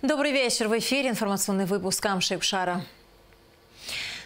Добрый вечер. В эфире информационный выпуск Амшейбшара.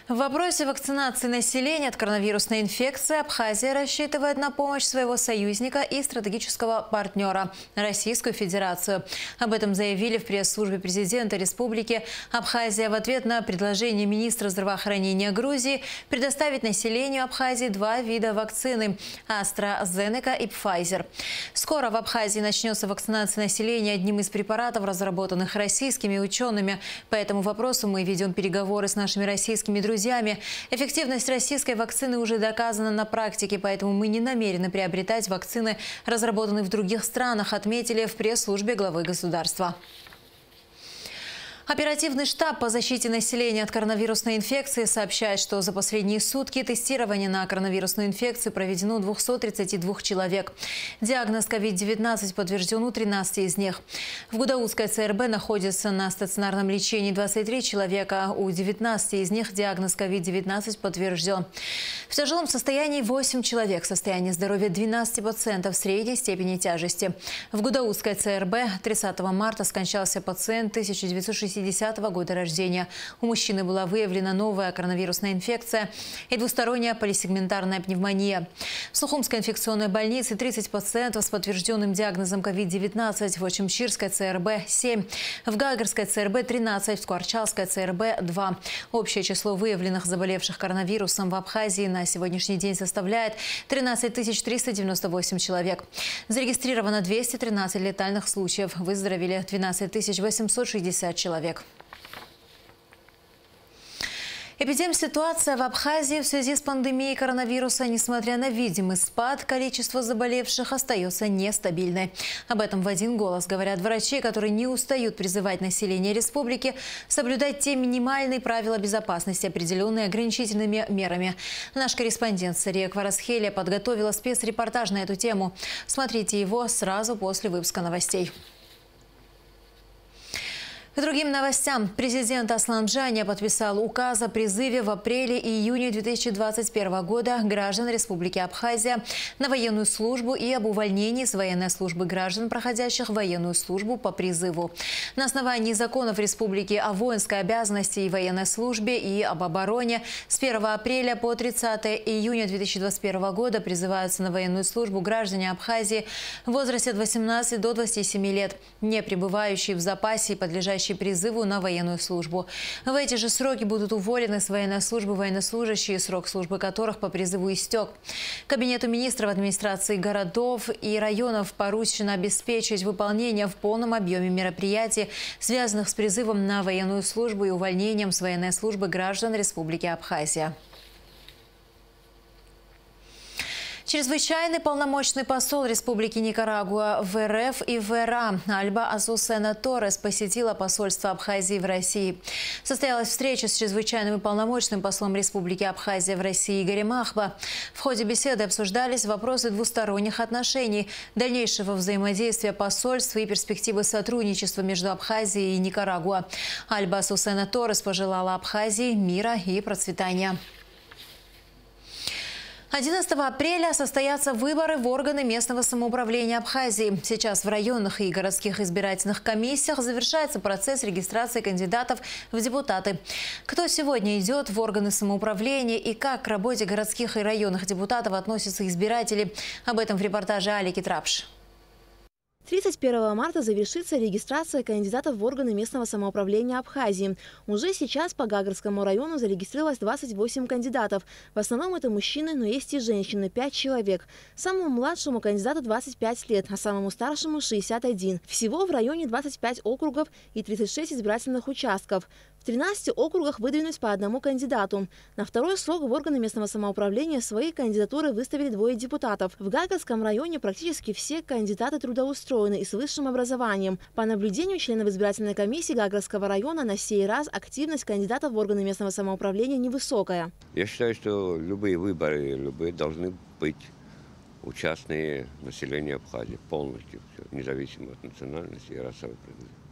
В вопросе вакцинации населения от коронавирусной инфекции Абхазия рассчитывает на помощь своего союзника и стратегического партнера – Российскую Федерацию. Об этом заявили в пресс-службе президента Республики Абхазия в ответ на предложение министра здравоохранения Грузии предоставить населению Абхазии два вида вакцины – AstraZeneca и Pfizer. Скоро в Абхазии начнется вакцинация населения одним из препаратов, разработанных российскими учеными. По этому вопросу мы ведем переговоры с нашими российскими друзьями. Эффективность российской вакцины уже доказана на практике, поэтому мы не намерены приобретать вакцины, разработанные в других странах, отметили в пресс-службе главы государства. Оперативный штаб по защите населения от коронавирусной инфекции сообщает, что за последние сутки тестирование на коронавирусную инфекцию проведено у 232 человек. Диагноз COVID-19 подтвержден у 13 из них. В Гудаутской ЦРБ находится на стационарном лечении 23 человека, у 19 из них диагноз COVID-19 подтвержден. В тяжелом состоянии 8 человек, состояние здоровья 12 пациентов средней степени тяжести. В Гудаутской ЦРБ 30 марта скончался пациент 1960 года рождения. У мужчины была выявлена новая коронавирусная инфекция и двусторонняя полисегментарная пневмония. В Сухумской инфекционной больнице 30 пациентов с подтвержденным диагнозом COVID-19, в Очимчирской ЦРБ 7, в Гагарской ЦРБ 13, в Скворчалской ЦРБ 2. Общее число выявленных заболевших коронавирусом в Абхазии на сегодняшний день составляет 13 398 человек. Зарегистрировано 213 летальных случаев. Выздоровели 12 860 человек. Эпидемситуация в Абхазии в связи с пандемией коронавируса, несмотря на видимый спад количества заболевших, остается нестабильной. Об этом в один голос говорят врачи, которые не устают призывать население республики соблюдать те минимальные правила безопасности, определенные ограничительными мерами. Наш корреспондент Сария Кварасхелия подготовила спецрепортаж на эту тему. Смотрите его сразу после выпуска новостей. К другим новостям. Президент Аслан Джания подписал указ о призыве в апреле и июне 2021 года граждан Республики Абхазия на военную службу и об увольнении с военной службы граждан, проходящих военную службу по призыву. На основании законов Республики о воинской обязанности и военной службе и об обороне с 1 апреля по 30 июня 2021 года призываются на военную службу граждане Абхазии в возрасте от 18 до 27 лет, не пребывающие в запасе и подлежащие призыву на военную службу. В эти же сроки будут уволены с военной службы военнослужащие, срок службы которых по призыву истек. Кабинету министров администрации городов и районов поручено обеспечить выполнение в полном объеме мероприятий, связанных с призывом на военную службу и увольнением с военной службы граждан Республики Абхазия. Чрезвычайный полномочный посол Республики Никарагуа в РФ и в ИРА Альба Азусена Торрес посетила посольство Абхазии в России. Состоялась встреча с чрезвычайным полномочным послом Республики Абхазия в России Игорем Ахба. В ходе беседы обсуждались вопросы двусторонних отношений, дальнейшего взаимодействия посольств и перспективы сотрудничества между Абхазией и Никарагуа. Альба Азусена Торрес пожелала Абхазии мира и процветания. 11 апреля состоятся выборы в органы местного самоуправления Абхазии. Сейчас в районных и городских избирательных комиссиях завершается процесс регистрации кандидатов в депутаты. Кто сегодня идет в органы самоуправления и как к работе городских и районных депутатов относятся избиратели? Об этом в репортаже Алики Трапш. 31 марта завершится регистрация кандидатов в органы местного самоуправления Абхазии. Уже сейчас по Гагарскому району зарегистрировалось 28 кандидатов. В основном это мужчины, но есть и женщины – 5 человек. Самому младшему кандидату 25 лет, а самому старшему – 61. Всего в районе 25 округов и 36 избирательных участков. В 13 округах выдвинулись по одному кандидату. На второй срок в органы местного самоуправления свои кандидатуры выставили 2 депутатов. В Гагарском районе практически все кандидаты трудоустроены и с высшим образованием. По наблюдению членов избирательной комиссии Гагарского района на сей раз активность кандидатов в органы местного самоуправления невысокая. Я считаю, что любые выборы должны быть участные населения Абхазии полностью, независимо от национальности и расовой принадлежности.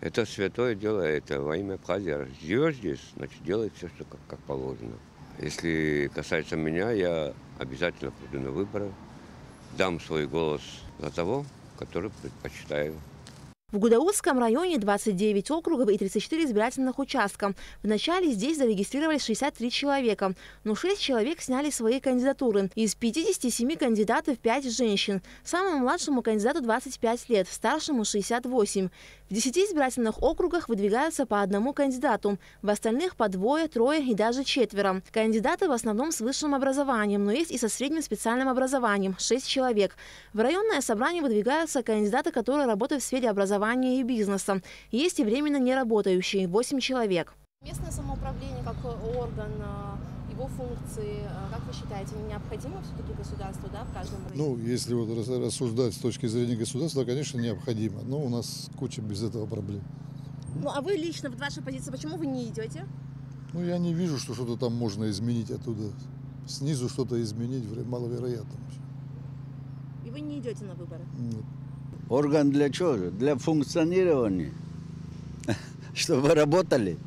Это святое дело, это во имя Абхазии. Живешь здесь, значит, делай все, что как положено. Если касается меня, я обязательно пойду на выборы, дам свой голос за того, который предпочитаю. В Гудаутском районе 29 округов и 34 избирательных участка. Вначале здесь зарегистрировались 63 человека, но 6 человек сняли свои кандидатуры. Из 57 кандидатов 5 женщин. Самому младшему кандидату 25 лет, старшему 68. В 10 избирательных округах выдвигаются по одному кандидату, в остальных по двое, трое и даже четверо. Кандидаты в основном с высшим образованием, но есть и со средним специальным образованием – 6 человек. В районное собрание выдвигаются кандидаты, которые работают в сфере образования и бизнеса. Есть и временно не работающие – 8 человек. Местное самоуправление как орган, его функции, как вы считаете, необходимо все-таки государству, да, в каждом районе? Ну, если вот рассуждать с точки зрения государства, конечно, необходимо. Но у нас куча без этого проблем. Ну, а вы лично, вот ваша позиция, почему вы не идете? Ну, я не вижу, что что-то там можно изменить оттуда. Снизу что-то изменить маловероятно. И вы не идете на выборы? Нет. Орган для чего? Для функционирования. Чтобы работали.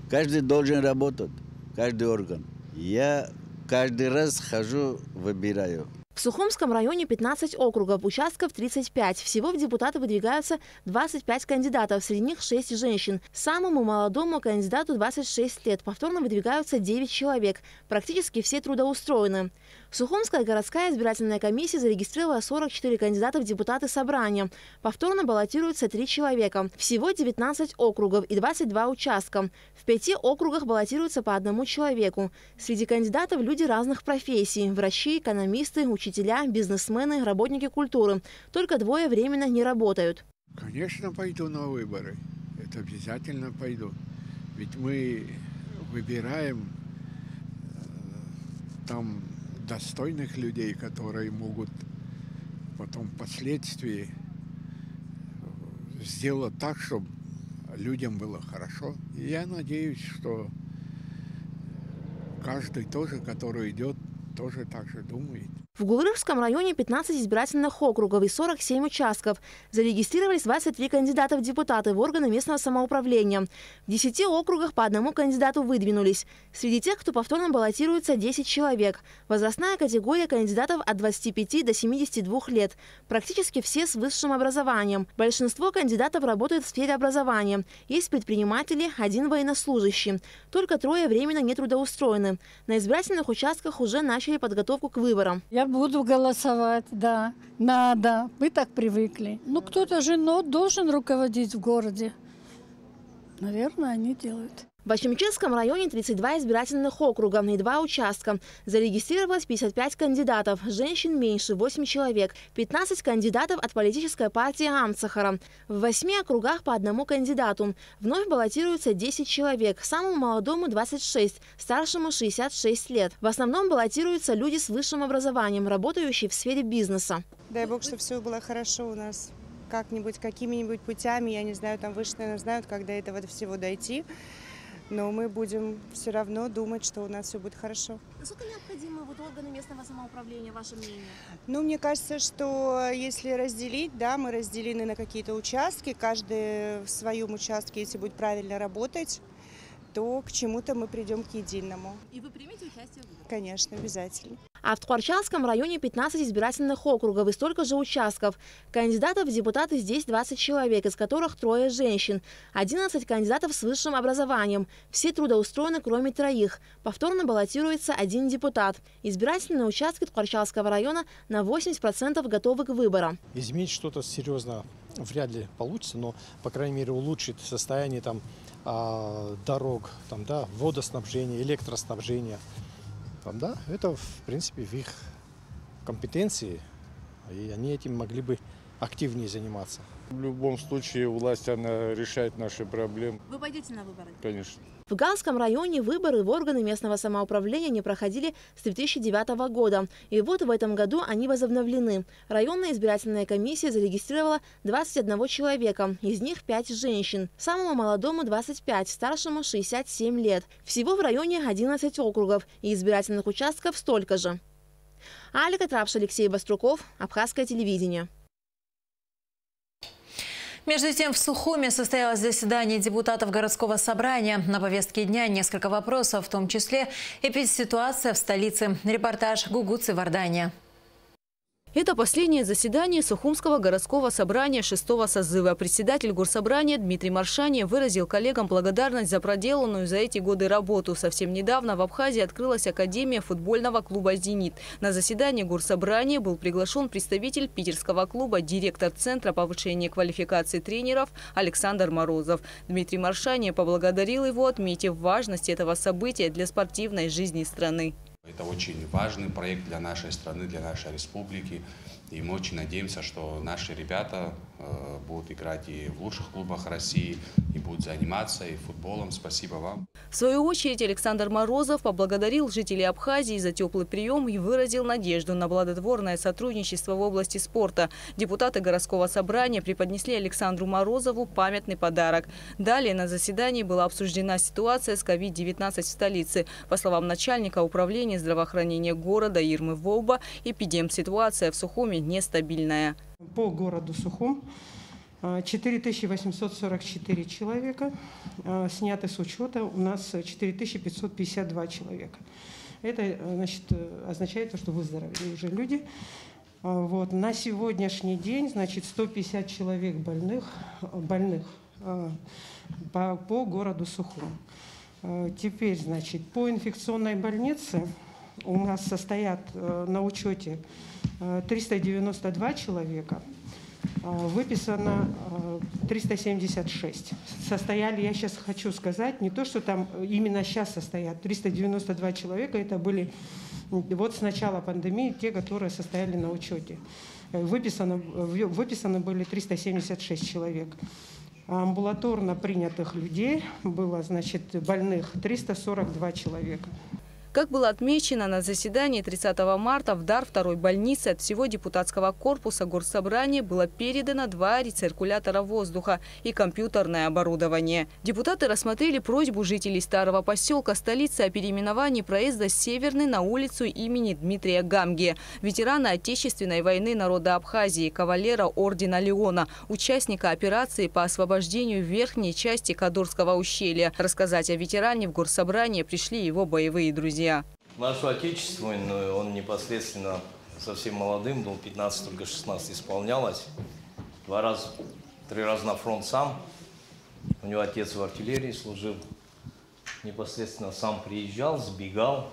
Каждый должен работать. Каждый орган. Я каждый раз хожу, выбираю. В Сухумском районе 15 округов, участков 35. Всего в депутаты выдвигаются 25 кандидатов, среди них 6 женщин. Самому молодому кандидату 26 лет. Повторно выдвигаются 9 человек. Практически все трудоустроены. Сухумская городская избирательная комиссия зарегистрировала 44 кандидата в депутаты собрания. Повторно баллотируются 3 человека. Всего 19 округов и 22 участка. В 5 округах баллотируются по одному человеку. Среди кандидатов люди разных профессий – врачи, экономисты, учителя, бизнесмены, работники культуры. Только 2 временно не работают. Конечно, пойду на выборы. Это обязательно пойду. Ведь мы выбираем там достойных людей, которые могут потом впоследствии сделать так, чтобы людям было хорошо. И я надеюсь, что каждый тоже, который идет, тоже так же думает. В Гулрыхском районе 15 избирательных округов и 47 участков. Зарегистрировались 23 кандидата в депутаты в органы местного самоуправления. В 10 округах по одному кандидату выдвинулись. Среди тех, кто повторно баллотируется, 10 человек. Возрастная категория кандидатов от 25 до 72 лет. Практически все с высшим образованием. Большинство кандидатов работают в сфере образования. Есть предприниматели, 1 военнослужащий. Только 3 временно не трудоустроены. На избирательных участках уже начали подготовку к выборам. Я буду голосовать, да, надо. Мы так привыкли. Ну, кто-то же должен руководить в городе. Наверное, они делают. В Ачимчирском районе 32 избирательных округа и 2 участка. Зарегистрировалось 55 кандидатов. Женщин меньше – 8 человек. 15 кандидатов от политической партии Амцахара. В 8 округах по одному кандидату. Вновь баллотируются 10 человек. Самому молодому – 26, старшему – 66 лет. В основном баллотируются люди с высшим образованием, работающие в сфере бизнеса. Дай бог, чтобы все было хорошо у нас. Как-нибудь, какими-нибудь путями, я не знаю, там выше, наверное, знают, как до этого всего дойти. Но мы будем все равно думать, что у нас все будет хорошо. Насколько необходимы органы местного самоуправления, ваше мнение? Ну, мне кажется, что если разделить, да, мы разделены на какие-то участки, каждый в своем участке, если будет правильно работать, то к чему-то мы придем к единому. И вы примете участие в выборах? Конечно, обязательно. А в Тхуарчалском районе 15 избирательных округов и столько же участков. Кандидатов в депутаты здесь 20 человек, из которых 3 женщин. 11 кандидатов с высшим образованием. Все трудоустроены, кроме 3. Повторно баллотируется 1 депутат. Избирательные участки Тхуарчалского района на 80% готовы к выборам. Изменить что-то серьезно вряд ли получится, но, по крайней мере, улучшить состояние там, дорог, там, да, водоснабжения, электроснабжения. Там, да, это, в принципе, в их компетенции, и они этим могли бы активнее заниматься. В любом случае власть, она решает наши проблемы. Вы пойдете на выборы? Конечно. В Галском районе выборы в органы местного самоуправления не проходили с 2009 года. И вот в этом году они возобновлены. Районная избирательная комиссия зарегистрировала 21 человека, из них 5 женщин. Самому молодому 25, старшему 67 лет. Всего в районе 11 округов и избирательных участков столько же. Алика Трапш, Алексей Баструков, Абхазское телевидение. Между тем, в Сухуме состоялось заседание депутатов городского собрания. На повестке дня несколько вопросов, в том числе эпидситуация в столице. Репортаж Гугуцы Вардания. Это последнее заседание Сухумского городского собрания 6-го созыва. Председатель горсобрания Дмитрий Маршане выразил коллегам благодарность за проделанную за эти годы работу. Совсем недавно в Абхазии открылась Академия футбольного клуба «Зенит». На заседание горсобрания был приглашен представитель питерского клуба, директор Центра повышения квалификации тренеров Александр Морозов. Дмитрий Маршане поблагодарил его, отметив важность этого события для спортивной жизни страны. Это очень важный проект для нашей страны, для нашей республики. И мы очень надеемся, что наши ребята будут играть и в лучших клубах России, и будут заниматься и футболом. Спасибо вам. В свою очередь Александр Морозов поблагодарил жителей Абхазии за теплый прием и выразил надежду на плодотворное сотрудничество в области спорта. Депутаты городского собрания преподнесли Александру Морозову памятный подарок. Далее на заседании была обсуждена ситуация с COVID-19 в столице. По словам начальника управления здравоохранения города Ирмы Вовба, эпидемситуация в Сухуме нестабильная. По городу Сухум 4844 человека, сняты с учета у нас 4552 человека. Это означает, что выздоровели уже люди. Вот. На сегодняшний день 150 человек больных по городу Сухум. Теперь, по инфекционной больнице у нас состоят на учете 392 человека, выписано 376. Состояли, я сейчас хочу сказать, не то, что там именно сейчас состоят 392 человека, это были вот с начала пандемии те, которые состояли на учете. Выписаны были 376 человек. Амбулаторно принятых людей было, больных 342 человека. Как было отмечено на заседании 30 марта, в дар второй больницы от всего депутатского корпуса горсобрания было передано 2 рециркулятора воздуха и компьютерное оборудование. Депутаты рассмотрели просьбу жителей старого поселка столицы о переименовании проезда Северный на улицу имени Дмитрия Гамги, ветерана Отечественной войны народа Абхазии, кавалера ордена Леона, участника операции по освобождению верхней части Кадурского ущелья. Рассказать о ветеране в горсобрание пришли его боевые друзья. Нашу отечественную он непосредственно совсем молодым, 15, только 16 исполнялось. 3 раза на фронт сам. У него отец в артиллерии служил. Непосредственно сам приезжал, сбегал,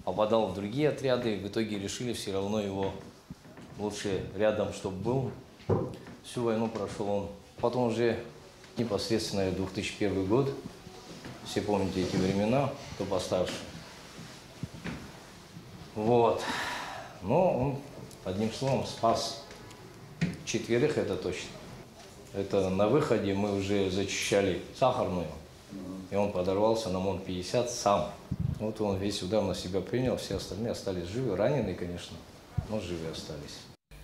попадал в другие отряды. В итоге решили все равно его лучше рядом, чтобы был. Всю войну прошел он. Потом уже непосредственно 2001 год. Все помните эти времена, кто постарше. Вот. Но он, одним словом, спас 4, это точно. Это на выходе мы уже зачищали Сахарную, и он подорвался на МОН-50 сам. Вот он весь удар на себя принял, все остальные остались живы, раненые, конечно, но живы остались.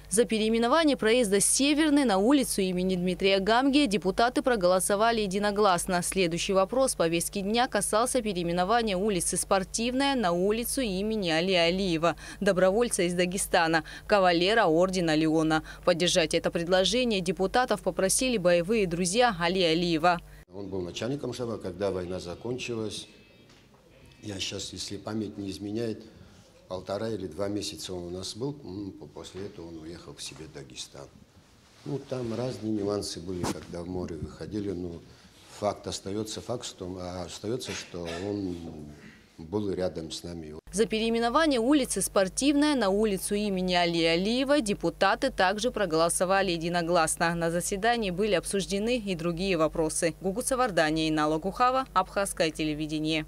За переименование проезда Северный на улицу имени Дмитрия Гамги депутаты проголосовали единогласно. Следующий вопрос повестки дня касался переименования улицы Спортивная на улицу имени Али Алиева, добровольца из Дагестана, кавалера ордена Леона. Поддержать это предложение депутатов попросили боевые друзья Али Алиева. Он был начальником штаба, когда война закончилась. Я сейчас, если память не изменяет, 1,5 или 2 месяца он у нас был, после этого он уехал к себе в Дагестан. Там разные нюансы были, когда в море выходили, но факт остается фактом, остается, что он был рядом с нами. За переименование улицы Спортивная на улицу имени Али Алиева депутаты также проголосовали единогласно. На заседании были обсуждены и другие вопросы. Гугуца Вардания и Нала Гухава, Абхазское телевидение.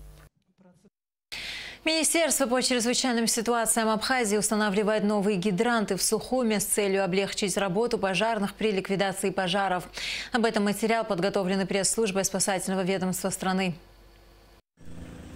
Министерство по чрезвычайным ситуациям Абхазии устанавливает новые гидранты в Сухуме с целью облегчить работу пожарных при ликвидации пожаров. Об этом материал, подготовленный пресс-службой спасательного ведомства страны.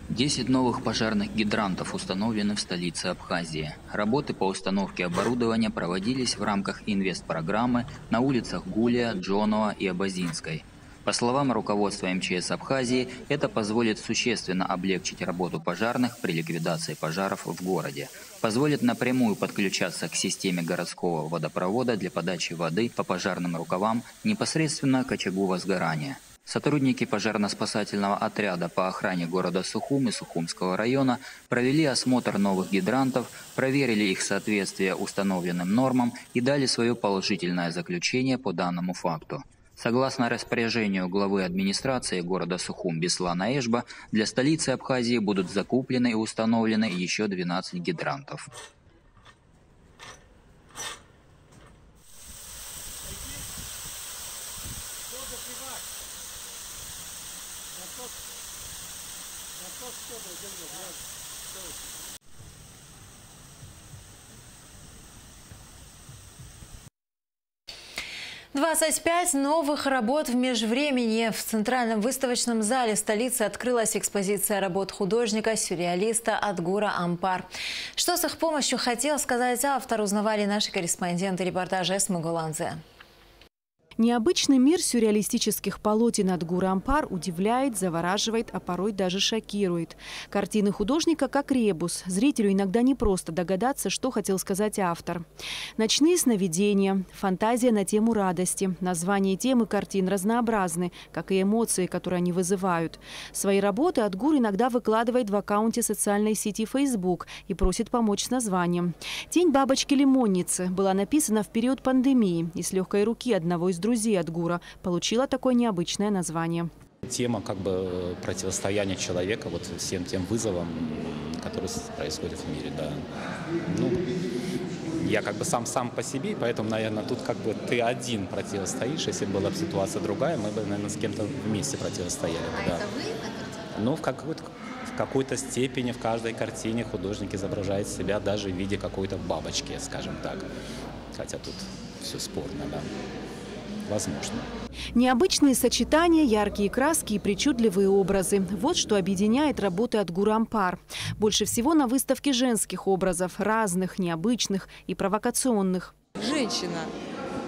10 новых пожарных гидрантов установлены в столице Абхазии. Работы по установке оборудования проводились в рамках инвестпрограммы на улицах Гулия, Джонова и Абазинской. По словам руководства МЧС Абхазии, это позволит существенно облегчить работу пожарных при ликвидации пожаров в городе. Позволит напрямую подключаться к системе городского водопровода для подачи воды по пожарным рукавам непосредственно к очагу возгорания. Сотрудники пожарно-спасательного отряда по охране города Сухум и Сухумского района провели осмотр новых гидрантов, проверили их соответствие установленным нормам и дали свое положительное заключение по данному факту. Согласно распоряжению главы администрации города Сухум Беслана Эшба, для столицы Абхазии будут закуплены и установлены еще 12 гидрантов. «25 новых работ в межвремени». В Центральном выставочном зале столицы открылась экспозиция работ художника-сюрреалиста Адгура Ампар. Что с их помощью хотел сказать автор, узнавали наши корреспонденты репортажа Эсма Гуланзе. Необычный мир сюрреалистических полотен Адгура Ампар удивляет, завораживает, а порой даже шокирует. Картины художника как ребус. Зрителю иногда непросто догадаться, что хотел сказать автор. Ночные сновидения, фантазия на тему радости. Названия и темы картин разнообразны, как и эмоции, которые они вызывают. Свои работы Адгур иногда выкладывает в аккаунте социальной сети Facebook и просит помочь с названием. «Тень бабочки-лимонницы» была написана в период пандемии и с легкой руки одного из друзей Адгура получила такое необычное название. Тема как бы противостояния человека вот всем тем вызовам, которые происходят в мире. Да. Ну, я как бы сам по себе, поэтому, наверное, тут как бы ты один противостоишь. Если была бы ситуация другая, мы бы, наверное, с кем-то вместе противостояли. Да. Это вы на картине? Ну, в какой-то степени в каждой картине художник изображает себя даже в виде какой-то бабочки, скажем так. Хотя тут все спорно, да. Возможно. Необычные сочетания, яркие краски и причудливые образы. Вот что объединяет работы Адгура Ампар. Больше всего на выставке женских образов, разных, необычных и провокационных. Женщина,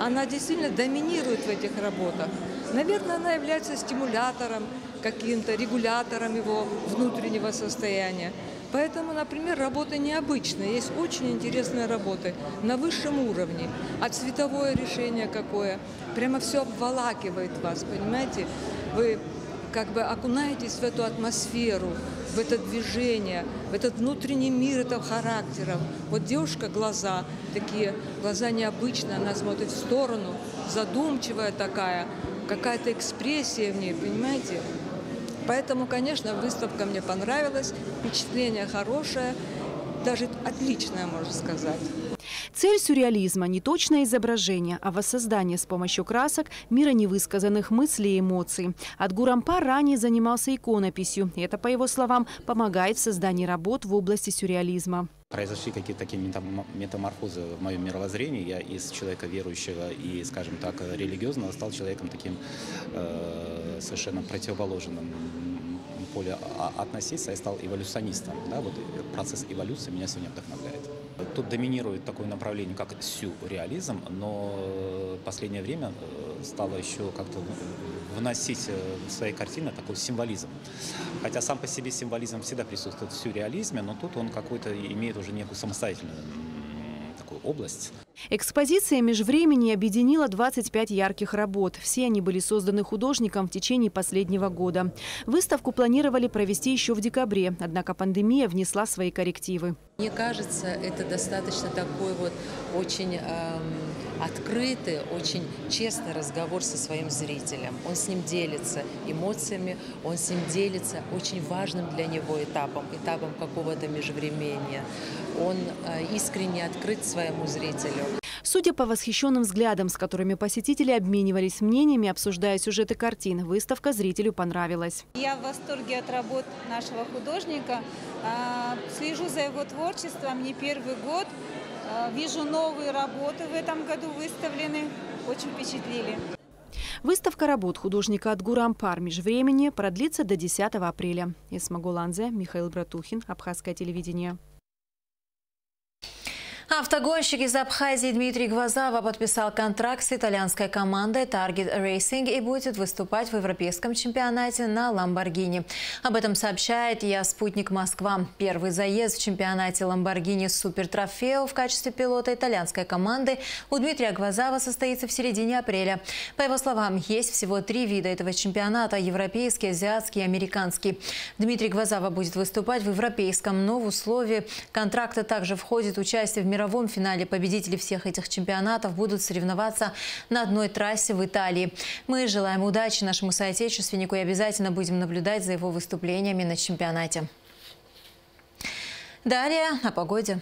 она действительно доминирует в этих работах. Наверное, она является стимулятором, каким-то регулятором его внутреннего состояния. Поэтому, например, работы необычные. Есть очень интересные работы на высшем уровне. А цветовое решение какое? Прямо все обволакивает вас, понимаете? Вы как бы окунаетесь в эту атмосферу, в это движение, в этот внутренний мир этого характера. Вот девушка, глаза такие, глаза необычные, она смотрит в сторону, задумчивая такая, какая-то экспрессия в ней, понимаете? Поэтому, конечно, выставка мне понравилась, впечатление хорошее, даже отличное, можно сказать. Цель сюрреализма – не точное изображение, а воссоздание с помощью красок мира невысказанных мыслей и эмоций. Адгур Ампар ранее занимался иконописью, и это, по его словам, помогает в создании работ в области сюрреализма. Произошли какие-то такие метаморфозы в моем мировоззрении. Я из человека верующего и, скажем так, религиозного стал человеком таким совершенно противоположным поле относиться. Я стал эволюционистом. Да? Вот процесс эволюции меня сегодня вдохновляет. Тут доминирует такое направление, как сюрреализм, но в последнее время стало еще как-то вносить в свои картины такой символизм. Хотя сам по себе символизм всегда присутствует в сюрреализме, но тут он какой-то имеет уже некую самостоятельную такую область. Экспозиция межвремени объединила 25 ярких работ. Все они были созданы художником в течение последнего года. Выставку планировали провести еще в декабре, однако пандемия внесла свои коррективы. Мне кажется, это достаточно такой вот очень открытый, очень честный разговор со своим зрителем. Он с ним делится эмоциями, он с ним делится очень важным для него этапом какого-то межвремения. Он искренне открыт своему зрителю. Судя по восхищенным взглядам, с которыми посетители обменивались мнениями, обсуждая сюжеты картин, выставка зрителю понравилась. Я в восторге от работ нашего художника. Слежу за его творчеством не первый год. Вижу новые работы в этом году выставлены. Очень впечатлили. Выставка работ художника Адгура Ампар межвремени продлится до 10 апреля. Эсма Гуланзе, Михаил Братухин, Абхазское телевидение. Автогонщик из Абхазии Дмитрий Гвозава подписал контракт с итальянской командой Target Racing и будет выступать в европейском чемпионате на Lamborghini. Об этом сообщает ИА «Спутник Москва». Первый заезд в чемпионате Lamborghini Super Trofeo в качестве пилота итальянской команды у Дмитрия Гвозава состоится в середине апреля. По его словам, есть всего 3 вида этого чемпионата – европейский, азиатский и американский. Дмитрий Гвозава будет выступать в европейском, но в условии контракта также входит участие в мировом финале. Победители всех этих чемпионатов будут соревноваться на одной трассе в Италии. Мы желаем удачи нашему соотечественнику и обязательно будем наблюдать за его выступлениями на чемпионате. Далее о погоде.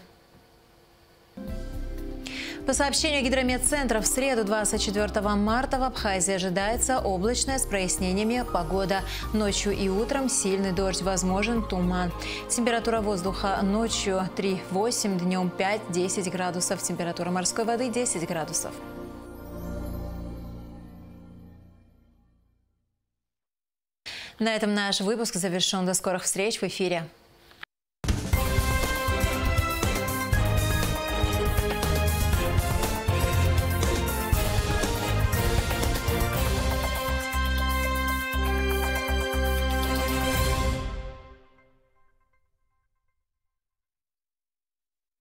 По сообщению Гидрометцентра, в среду 24 марта в Абхазии ожидается облачная с прояснениями погода. Ночью и утром сильный дождь, возможен туман. Температура воздуха ночью 3-8, днем 5-10 градусов. Температура морской воды 10 градусов. На этом наш выпуск завершен. До скорых встреч в эфире.